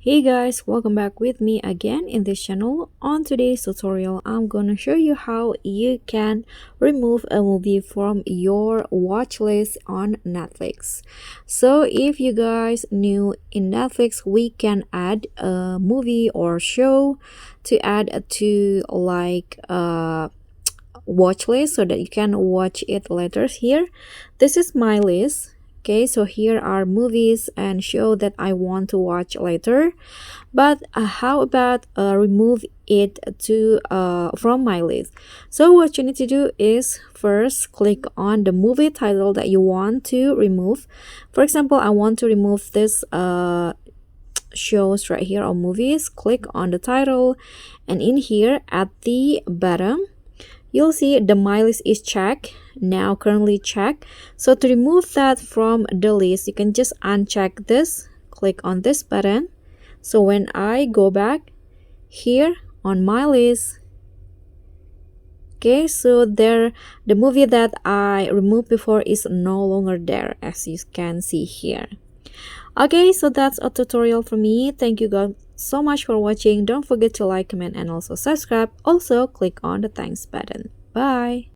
Hey guys, welcome back with me again in this channel. On today's tutorial, I'm gonna show you how you can remove a movie from your watch list on Netflix. So if you guys knew, in Netflix we can add a movie or show to add to like watch list so that you can watch it later. Here, this is my list. Okay, so here are movies and show that I want to watch later. But how about remove it to from my list? So what you need to do is first click on the movie title that you want to remove. For example, I want to remove this shows right here on movies. Click on the title, and in here at the bottom you'll see the my list is checked, now currently checked. So to remove that from the list, you can just uncheck this, click on this button. So when I go back here on my list, okay, so there the movie that I removed before is no longer there, as you can see here. Okay, so that's a tutorial for me. Thank you guys so much for watching. Don't forget to like, comment, and also subscribe. Also click on the thanks button. Bye.